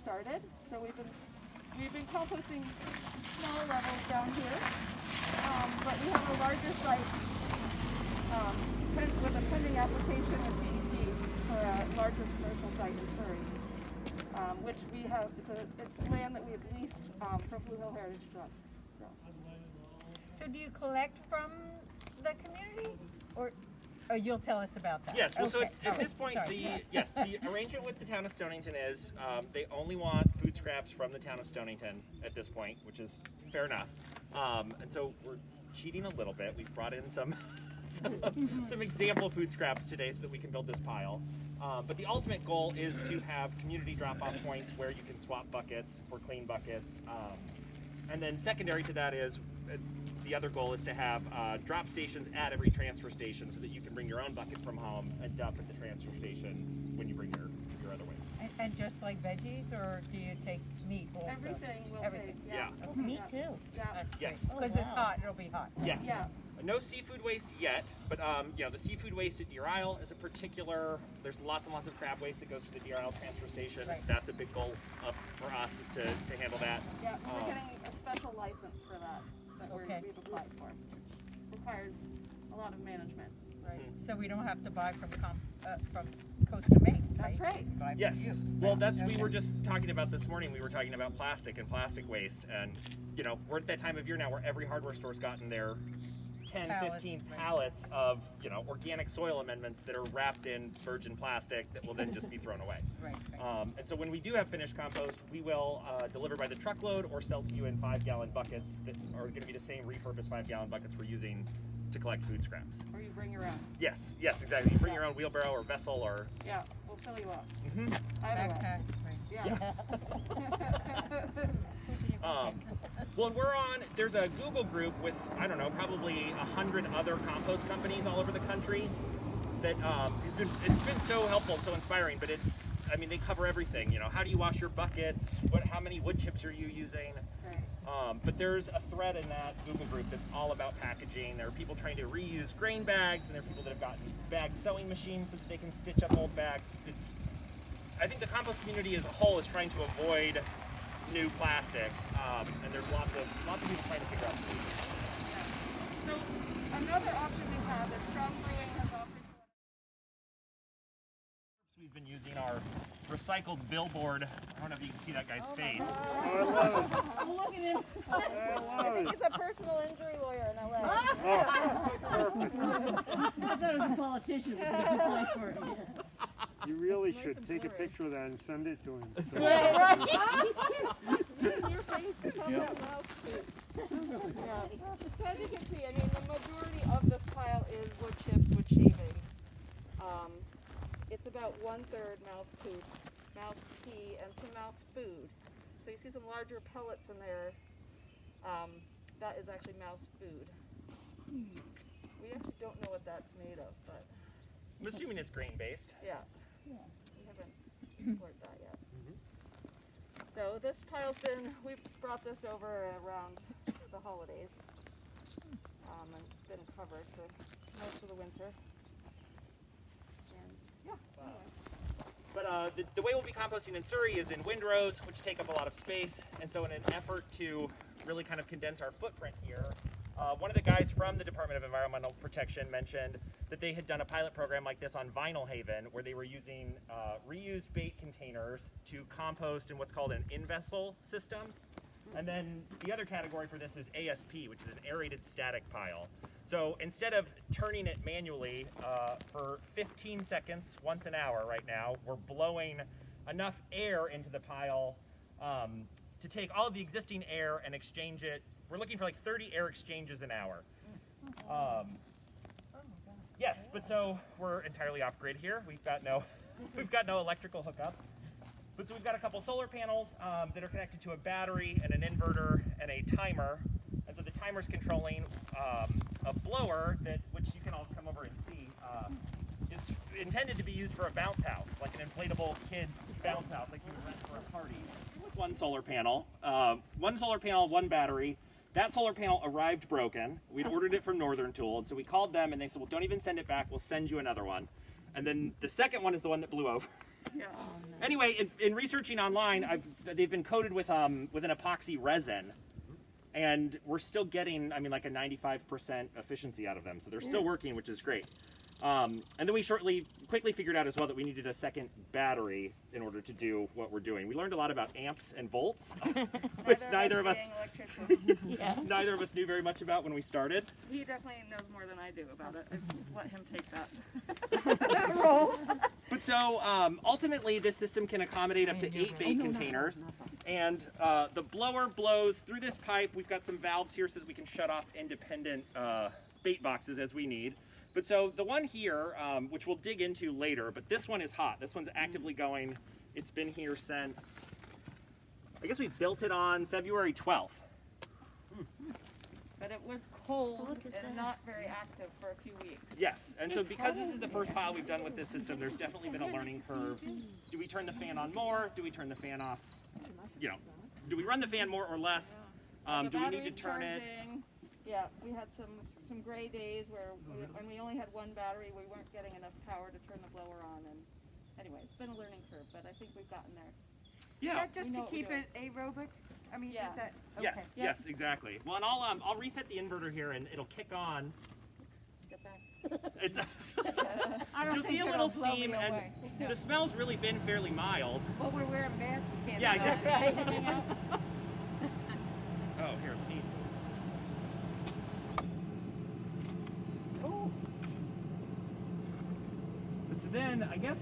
started. So we've been composting smaller levels down here, but we have a larger site with a pending application with DEP for a larger commercial site in Surrey, which we have. It's land that we have leased from Blue Hill Heritage Trust. So do you collect from the community, or you'll tell us about that? Yes. Well, okay. so at this point, the arrangement with the town of Stonington is they only want food scraps from the town of Stonington at this point, which is fair enough. And so we're cheating a little bit. We've brought in some example food scraps today so that we can build this pile. But the ultimate goal is to have community drop-off points where you can swap buckets for clean buckets. And then secondary to that is the other goal is to have drop stations at every transfer station so that you can bring your own bucket from home and dump at the transfer station when you bring your other waste. And just like veggies, or do you take meat also? Everything will Everything. take. Yeah. Oh, meat too? Yeah. Yes. Because it's hot, it'll be hot. Yes. Yeah. No seafood waste yet, but the seafood waste at Deer Isle is a particular. There's lots and lots of crab waste that goes to the Deer Isle transfer station. Right. That's a big goal up for us is to handle that. Yeah, we're getting a special license for that we've applied for. Requires a lot of management. Right. So we don't have to buy from Coast to Maine. That's right. Buy from Yes. you. Well, we were just talking about this morning. We were talking about plastic and plastic waste, and we're at that time of year now where every hardware store's gotten their 10, Pallets, 15 right. pallets of organic soil amendments that are wrapped in virgin plastic that will then just be thrown away. Right. And so when we do have finished compost, we will deliver by the truckload or sell to you in 5-gallon buckets that are going to be the same repurposed 5-gallon buckets we're using to collect food scraps. Or you bring your own. Yes, exactly. You bring your own wheelbarrow or vessel or... Yeah, we'll fill you up. Mm-hmm. Either way. Backpack. Right. Yeah. Well, there's a Google group with, I don't know, probably 100 other compost companies all over the country that it's been so helpful and so inspiring, but they cover everything. How do you wash your buckets? How many wood chips are you using? Right. But there's a thread in that Google group that's all about packaging. There are people trying to reuse grain bags, and there are people that have gotten bag sewing machines so that they can stitch up old bags. I think the compost community as a whole is trying to avoid new plastic, and there's lots of people trying to figure out solutions. So another option we have is Strong Brewing has offered. We've been using our recycled billboard. I don't know if you can see that guy's face. Oh, I love it. I'm looking in. I I think he's a personal injury lawyer in LA. I thought it was a politician. You really should take a picture of that and send it to him. So Yeah, right. Your face is on that mouth too. Yeah. So as you can see, the majority of this pile is wood chips, wood shavings. It's about 1/3 mouse poop, mouse pee, and some mouse food. So you see some larger pellets in there. That is actually mouse food. We actually don't know what that's made of, but I'm assuming it's grain-based. yeah. We haven't explored that yet. So this pile's we've brought this over around the holidays. And it's been covered for most of the winter. And yeah, anyway. But the way we'll be composting in Surrey is in windrows, which take up a lot of space. And so in an effort to really kind of condense our footprint here, one of the guys from the Department of Environmental Protection mentioned that they had done a pilot program like this on Vinyl Haven, where they were using reused bait containers to compost in what's called an in-vessel system. And then the other category for this is ASP, which is an aerated static pile. So instead of turning it manually for 15 seconds once an hour right now, we're blowing enough air into the pile to take all of the existing air and exchange it. We're looking for like 30 air exchanges an hour. Yes, but so we're entirely off grid here. We've got no electrical hookup. But so we've got a couple solar panels that are connected to a battery and an inverter and a timer. And so the timer's controlling a blower which you can all come over and see, is intended to be used for a bounce house, like an inflatable kids bounce house, like you would rent for a party. With one solar panel, one battery. That solar panel arrived broken. We'd ordered it from Northern Tool, and so we called them and they said, well, don't even send it back, we'll send you another one. And then the second one is the one that blew over. Yeah. Anyway, in researching online, they've been coated with an epoxy resin, and we're still getting, I mean, like a 95% efficiency out of them. So they're still working, which is great. And then we quickly figured out as well that we needed a second battery in order to do what we're doing. We learned a lot about amps and volts, which neither of us knew very much about when we started. He definitely knows more than I do about it. I let him take that role. But so ultimately, this system can accommodate up to 8 bait containers, and the blower blows through this pipe. We've got some valves here so that we can shut off independent bait boxes as we need. But so the one here, which we'll dig into later, but this one is hot. This one's actively going. It's been here since, I guess we built it on February 12th. But it was cold and not very active for a few weeks. Yes, and so because this is the first pile we've done with this system, there's definitely been a learning curve. Do we turn the fan on more? Do we turn the fan off? You know, do we run the fan more or less? Do we need to turn it? Yeah, we had some gray days where when we only had one battery, we weren't getting enough power to turn the blower on. And anyway, it's been a learning curve, but I think we've gotten there. Yeah. Is that just to keep it aerobic? I mean, Yeah. is that okay? Yes, yes, exactly. Well, and I'll reset the inverter here, and it'll kick on. Get back. It's I don't you'll think see a it'll little blow steam, me and away. the smell's really been fairly mild. Well, we're wearing masks. We can't. Yeah, I smell guess. it. Right. Oh, here, let me. But so then, I guess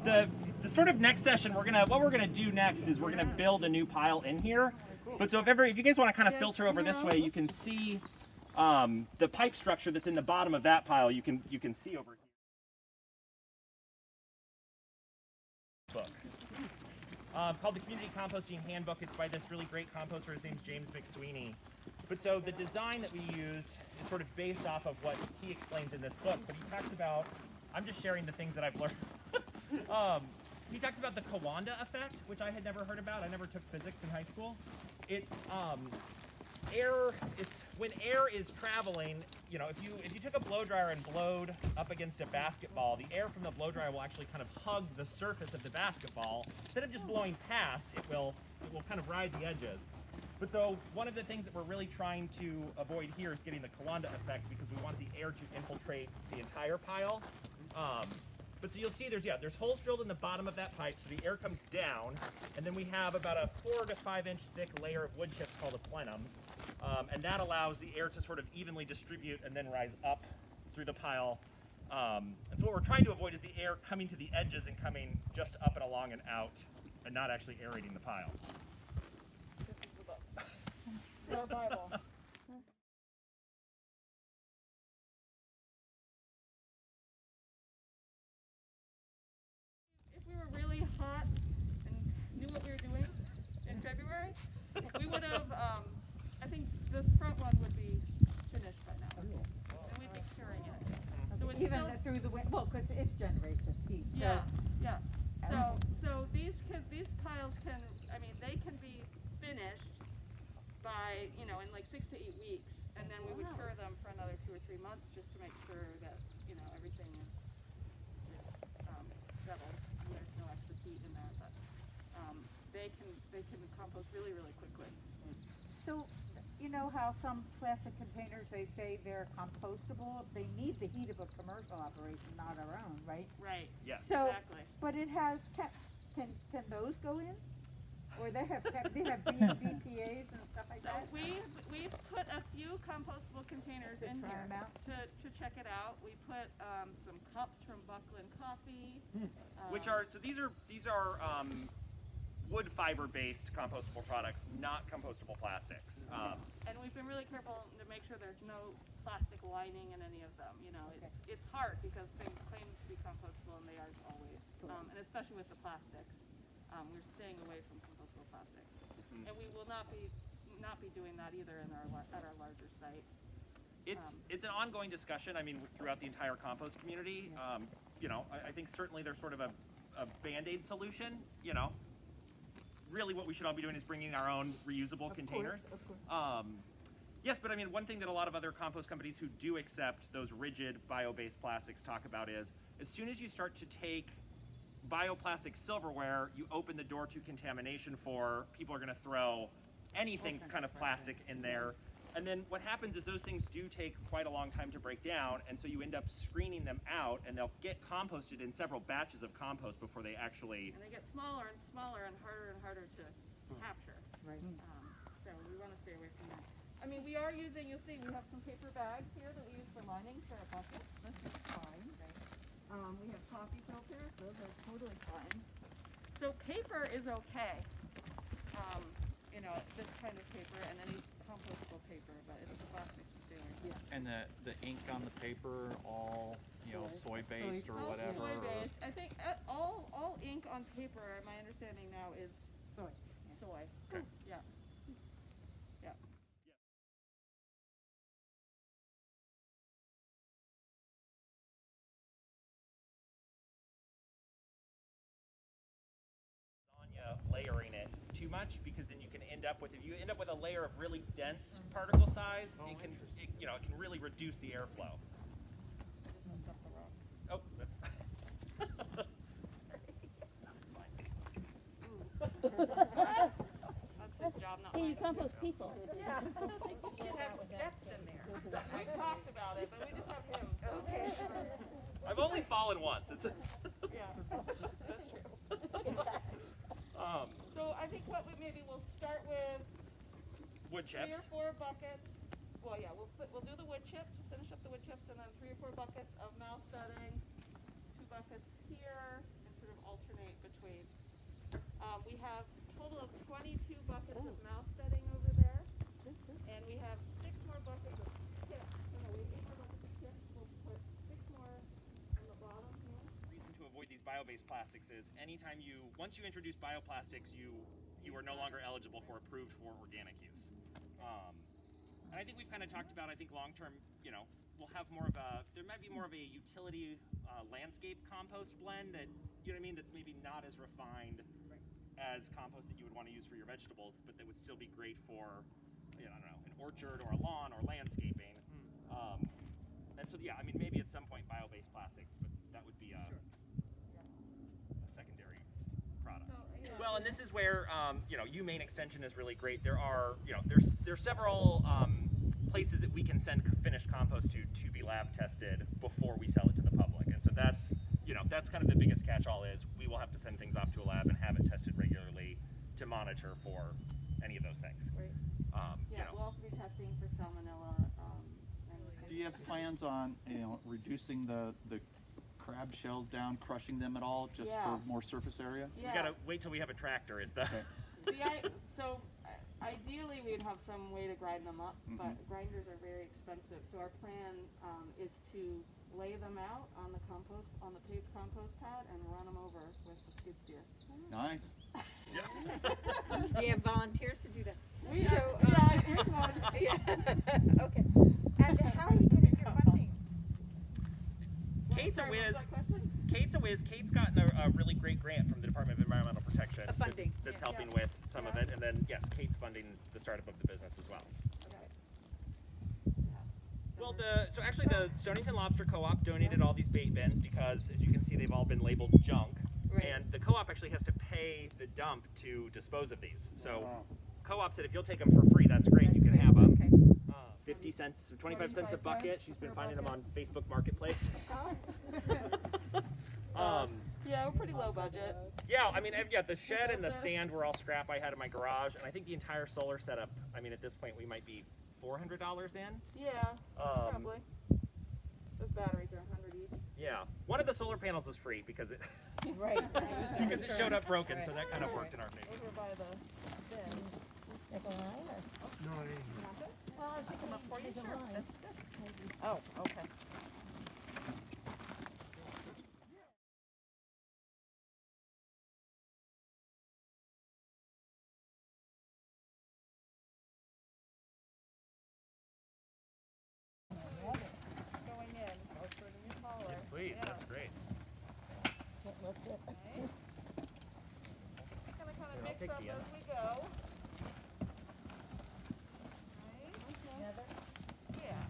the sort of next session what we're gonna do next is we're gonna build a new pile in here. But so if you guys want to kind of filter over this way, you can see the pipe structure that's in the bottom of that pile. You can see over here. Book. Called the Community Composting Handbook. It's by this really great composter. His name's James McSweeney. But so the design that we used is sort of based off of what he explains in this book. But he talks about, I'm just sharing the things that I've learned. He talks about the Kawanda Effect, which I had never heard about. I never took physics in high school. It's when air is traveling, you know, if you took a blow dryer and blowed up against a basketball, the air from the blow dryer will actually kind of hug the surface of the basketball. Instead of just blowing past, it will kind of ride the edges. But so one of the things that we're really trying to avoid here is getting the Kawanda effect, because we want the air to infiltrate the entire pile. But so you'll see there's holes drilled in the bottom of that pipe, so the air comes down, and then we have about a 4 to 5 inch thick layer of wood chips called a plenum, and that allows the air to sort of evenly distribute and then rise up through the pile. And so what we're trying to avoid is the air coming to the edges and coming just up and along and out, and not actually aerating the pile. This is the book. Your Bible. If we were really hot and knew what we were doing in February, we would have, I think this front one would be finished by now. And we'd be curing it. So it's Even still, through the wind, well, because it generates the heat. yeah, yeah. So these piles can, I mean, they can be finished by, in like 6 to 8 weeks, and then we would cure them for another 2 or 3 months just to make sure that, everything is settled. There's no extra heat in there, but they can compost really, really quickly. So, you know how some plastic containers, they say they're compostable? They need the heat of a commercial operation, not our own, right? Right. Yes. So, Exactly. but it has, can those go in? Or they have BPA's and stuff like So that? we've put a few compostable containers To in try here 'em out? to check it out. We put some cups from Buckland Coffee. Which are these are wood fiber based compostable products, not compostable plastics. And we've been really careful to make sure there's no plastic lining in any of them. It's hard because things claim to be compostable and they aren't always. And especially with the plastics, we're staying away from compostable plastics. And we will not be doing that either at our larger site. It's an ongoing discussion. I mean, throughout the entire compost community. I think certainly there's sort of a Band-Aid solution. Really, what we should all be doing is bringing our own reusable containers. Of course. Yes, but I mean, one thing that a lot of other compost companies who do accept those rigid bio-based plastics talk about is, as soon as you start to take bioplastic silverware, you open the door to contamination for people are going to throw anything kind of plastic in there. And then what happens is those things do take quite a long time to break down, and so you end up screening them out, and they'll get composted in several batches of compost before they actually... And they get smaller and smaller and harder to capture. Right. So we want to stay away from that. I mean, we are using, you'll see, we have some paper bags here that we use for lining for our buckets. This is fine. We have coffee filters. Those are totally fine. So paper is okay. You know, this kind of paper and any compostable paper, but it's the plastics we stay away from. And the ink on the paper, all, you know, soy-based or All whatever? soy-based. I think all ink on paper, my understanding now, is Soy. soy. Okay. Yeah. Yeah. Layering it too much, because then you can end up with, if you end up with a layer of really dense particle size, it can really reduce the airflow. Just messed up the rock. Oh, that's That's his job, not Hey, mine. you compost people. Yeah. You should have steps in there. We talked about it, but we just have him. So. Okay. I've only fallen once. It's Yeah, that's true. So I think what maybe we'll start with wood 3 or chips. 4 buckets. Well, yeah, we'll do the wood chips. We'll finish up the wood chips, and then 3 or 4 buckets of mouse bedding, 2 buckets here, and sort of alternate between. We have a total of 22 buckets of mouse bedding over there, and we have 6 more buckets of chips. No, we have 8 more buckets of chips. We'll put 6 more on the bottom here. Reason to avoid these bio-based plastics is anytime once you introduce bioplastics, you are no longer eligible for approved for organic use. And I think we've kind of talked about, I think long-term, you know, we'll have more of there might be more of a utility landscape compost blend that, you know what I mean, that's maybe not as refined as compost that you would want to use for your vegetables, but that would still be great for, you know, I don't know, an orchard or a lawn or landscaping. And so, yeah, I mean, maybe at some point bio-based plastics, but that would be a secondary product. So, yeah. Well, and this is where, you know, humane extension is really great. There are, you know, there's several places that we can send finished compost to be lab tested before we sell it to the public. And so that's, you know, that's kind of the biggest catch-all is we will have to send things off to a lab and have it tested regularly to monitor for any of those things. Right. You Yeah, know. we'll also be testing for salmonella. Do you have plans on, you know, reducing the crab shells down, crushing them at all, just Yeah. for more surface area? We gotta wait till we have a tractor is the... Okay. So ideally we'd have some way to grind them up, but grinders are very expensive. So our plan is to lay them out on the paved compost pad and run them over with the skid steer. Nice. Do you have volunteers to do that? Here's one. Okay. And how are you getting your funding? Kate's a Sorry, what was whiz. that question? Kate's a whiz. Kate's gotten a really great grant from the Department of Environmental Protection funding. that's helping with some of it. And then, yes, Kate's funding the startup of the business as well. Well, so actually the Stonington Lobster Co-op donated all these bait bins because, as you can see, they've all been labeled junk. Right. And the co-op actually has to pay the dump to dispose of these. So co-op said if you'll take them for free, that's great. You can have them. Okay. 50 cents, 25 cents a 25 bucket. cents She's been per finding them on bucket. Facebook Marketplace. Yeah, we're pretty low budget. Yeah, I mean, yeah, the shed and the stand were all scrap I had in my garage, and I think the entire solar setup, I mean, at this point, we might be $400 in. Yeah, probably. Those batteries are 100 each. Yeah, one of the solar panels was free because it Right. because it showed up broken, so that kind of worked in our favor. Those were by the bin. Like a line or? No, it ain't. Well, I think Come up for you, there's a sure. line. That's good. Oh, okay. Going in, closer to your collar. Yes, please, Yeah. that's great. Can't lift it. Nice. Just gonna kind of Here, I'll mix take up the as other. we go. Nice. Yeah.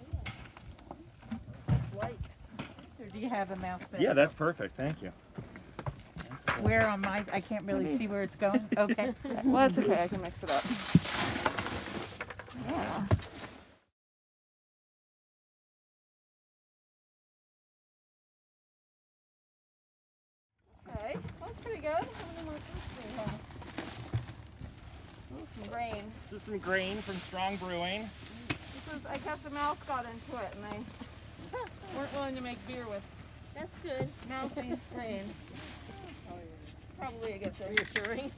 So do you have a mouse bed? Yeah, that's perfect. Thank you. Where on my, I can't really see where it's going. Okay. Well, that's okay. I can mix it up. Yeah. Okay, well, that's pretty good. How many more fruits do we have? Ooh, some grain. This is some grain from Strong Brewing. This is, I guess a mouse got into it and they weren't willing to make beer with That's good. mousy grain. Probably a good thing. Reassuring.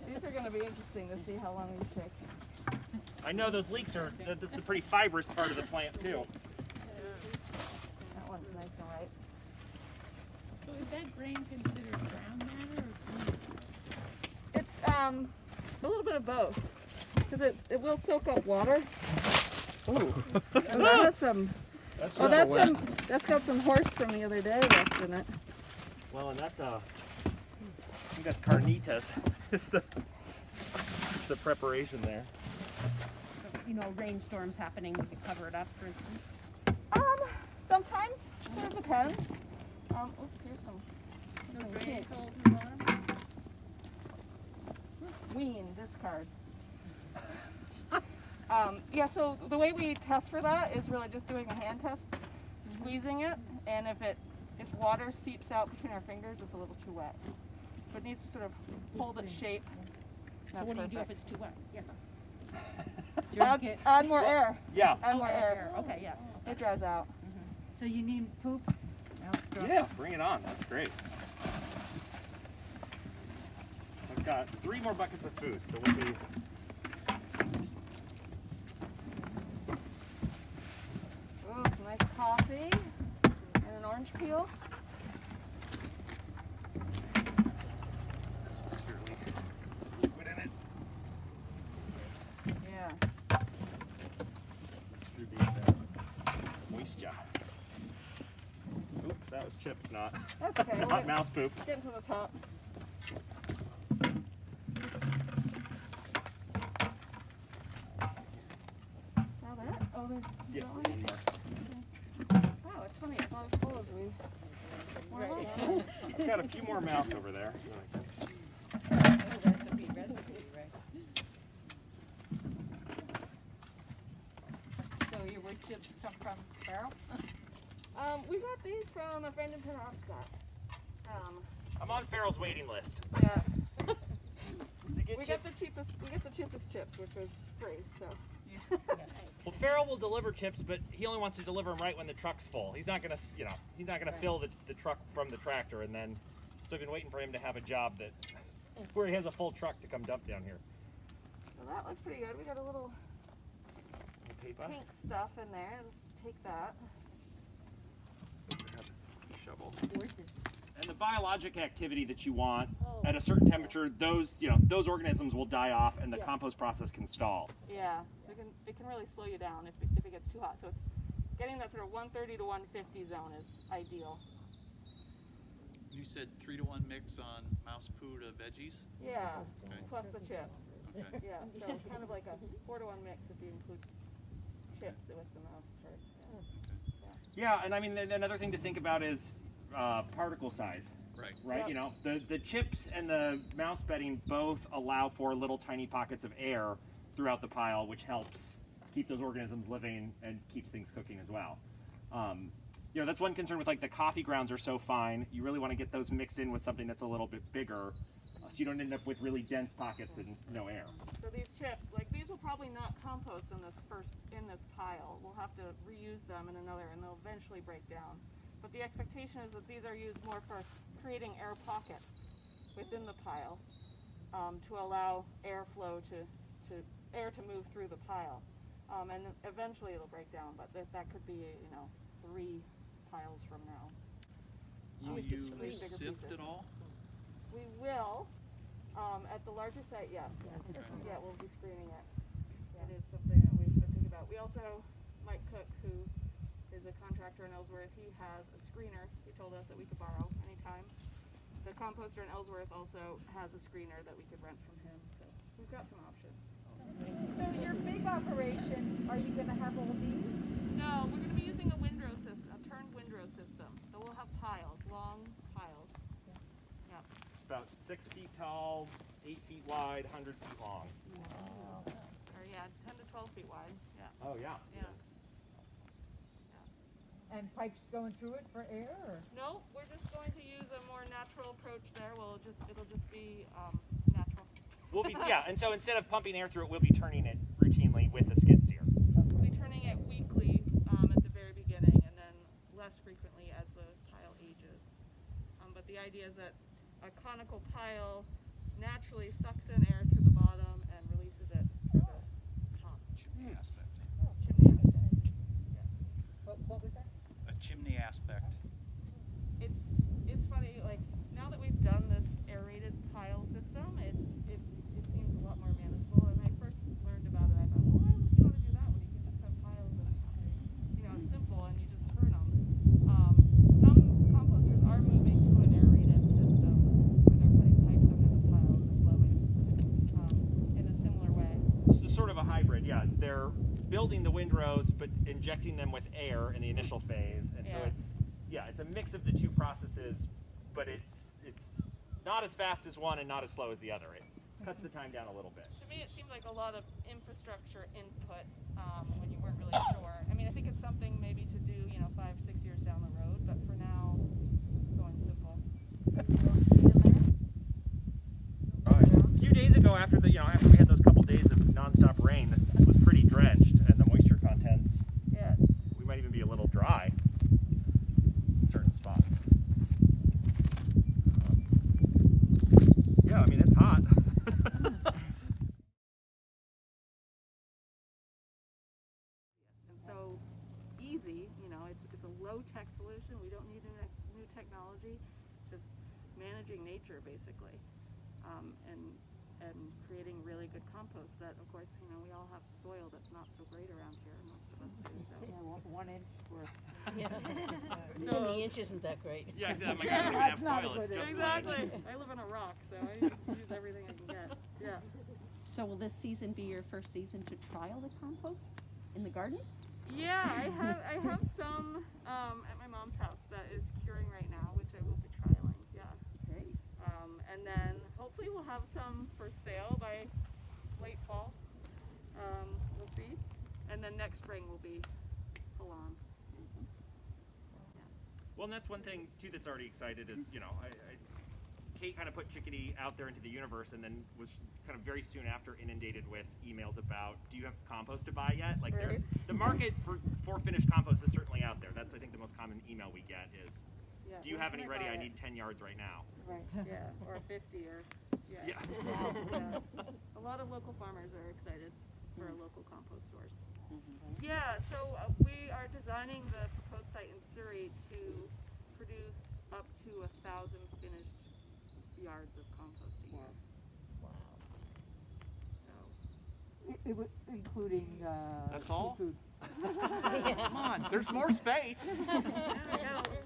These are going to be interesting to see how long these take. I know those leeks are, this is a pretty fibrous part of the plant too. That one's nice and ripe. So is that grain considered brown matter or green? It's a little bit of both, because it will soak up water. Ooh, and that's some. That's Oh, that's got some horse from the other day left in it. well, and that's I think that's carnitas. Is the preparation there. You know, rainstorms happening, we could cover it up, for instance. Sometimes, sort of depends. Oops, here's some. No drainage holes in the bottom? Wean, discard. Yeah, so the way we test for that is really just doing a hand test, squeezing it, and if water seeps out between our fingers, it's a little too wet. So it needs to sort of hold its shape. So That's what do you do if perfect. it's too wet? Add more air. Yeah. Add more air. Okay, yeah. It dries out. So you need poop? Yeah, bring it on. That's great. I've got 3 more buckets of food, so we'll be. Ooh, some nice coffee and an orange peel. This one's fairly some liquid in it. Yeah. Distribute that moisture. Oop, that was chip snot. That's okay. Not mouse poop. Getting to the top. Now that? Oh, there's Yeah, one. one more. Wow, it's funny. It's not as full as we. Right. I've got a few more mouse over there. Recipe, right? So your wood chips come from Farrell? We got these from a friend in Penobscot. I'm on Farrell's waiting list. Yeah. To get We chips. get the cheapest chips, which was free. So. Well, Farrell will deliver chips, but he only wants to deliver them right when the truck's full. He's not gonna, he's not gonna fill the truck from the tractor, and then. So I've been waiting for him to have a job where he has a full truck to come dump down here. So that looks pretty good. We got a little Paper. pink stuff in there. Let's take that. Shovel. And the biologic activity that you want Oh. at a certain temperature, those those organisms will die off, and the Yeah. compost process can stall. Yeah, it can really slow you down if it gets too hot. So it's getting that sort of 130 to 150 zone is ideal. You said 3-to-1 mix on mouse poo to veggies? Yeah, Okay. plus the chips. Okay. Yeah, so it's kind of like a 4-to-1 mix if you include chips with the mouse turd. Yeah, and I mean another thing to think about is particle size. Right. Right, Yep. you know, the chips and the mouse bedding both allow for little tiny pockets of air throughout the pile, which helps keep those organisms living and keeps things cooking as well. That's one concern with like the coffee grounds are so fine. You really want to get those mixed in with something that's a little bit bigger, so you don't end up with really dense pockets and no air. So these chips, like these will probably not compost in this pile. We'll have to reuse them in another, and they'll eventually break down. But the expectation is that these are used more for creating air pockets within the pile to allow airflow air to move through the pile, and eventually it'll break down. But that could be 3 piles from now. Will With you just 3 bigger sift pieces. it all? We will. At the larger site, yes. Okay. Yeah, we'll be screening it. That is something that we've been thinking about. We also, Mike Cook, who is a contractor in Ellsworth, he has a screener he told us that we could borrow anytime. The composter in Ellsworth also has a screener that we could rent from him, so we've got some options. So your big operation, are you gonna have all these? No, we're going to be using a windrow system, a turned windrow system. So we'll have piles, long about 6 feet tall, 8 feet wide, 100 feet long. Or yeah, 10 to 12 feet wide. Yeah. Oh yeah. Yeah. And pipes going through it for air, or? No, we're just going to use a more natural approach there. It'll just be natural. We'll be and so instead of pumping air through it, we'll be turning it routinely with the skid steer. We'll be turning it weekly at the very beginning, and then less frequently as the pile ages. But the idea is that a conical pile naturally sucks in air through the bottom and releases it through the top. Chimney aspect. Chimney aspect. What was that? A chimney aspect. It's funny, like now that we've done this aerated pile system, it seems a lot more manageable. And I first learned about it, I thought, well, why would you want to do that when you can just have piles and it's simple and you just turn them. Some composters are moving to an aerated system where they're putting pipes under the piles and blowing in a similar way. It's sort of a hybrid, yeah. They're building the windrows, but injecting them with air in the initial phase, and so it's a mix of the two processes, but it's not as fast as one and not as slow as the other. It cuts the time down a little bit. To me, it seemed like a lot of infrastructure input when you weren't really sure. I mean, I think it's something maybe to do, 5-6 years down the road, but for now, going simple. A few days ago, after we had those couple days of nonstop rain, this was pretty drenched, and the moisture contents, we might even be a little dry in certain spots. Yeah, I mean, it's hot. And so easy, it's a low-tech solution. We don't need new technology, just managing nature basically, and creating really good compost that, of course, we all have soil that's not so great around here, most of us do. So. Yeah, 1 inch worth. Yeah. So- And the inch isn't that great. Yeah, exactly. I don't even have That's not soil. a It's good just Exactly. I live on a rock, so I use everything I can get. Yeah. So will this season be your first season to trial the compost in the garden? Yeah, I have some at my mom's house that is curing right now, which I will be trialing. Yeah. Great. And then hopefully we'll have some for sale by late fall. We'll see. And then next spring will be full on. Well, and that's one thing too that's already excited is, Kate kind of put Chickadee out there into the universe, and then was kind of very soon after inundated with emails about, do you have compost to buy yet? Like, there's the market for finished compost is certainly out there. That's, I think, the most common email we get is, Yeah. do you have any ready? I buy it? need 10 yards right now. Right. Yeah. Or 50 or yeah. Yeah. Yeah. A lot of local farmers are excited for a local compost source. Yeah, so we are designing the proposed site in Surrey to produce up to 1,000 finished yards of composting. Wow. So It was including, That's all? seafood. Come on, there's more space. yeah, we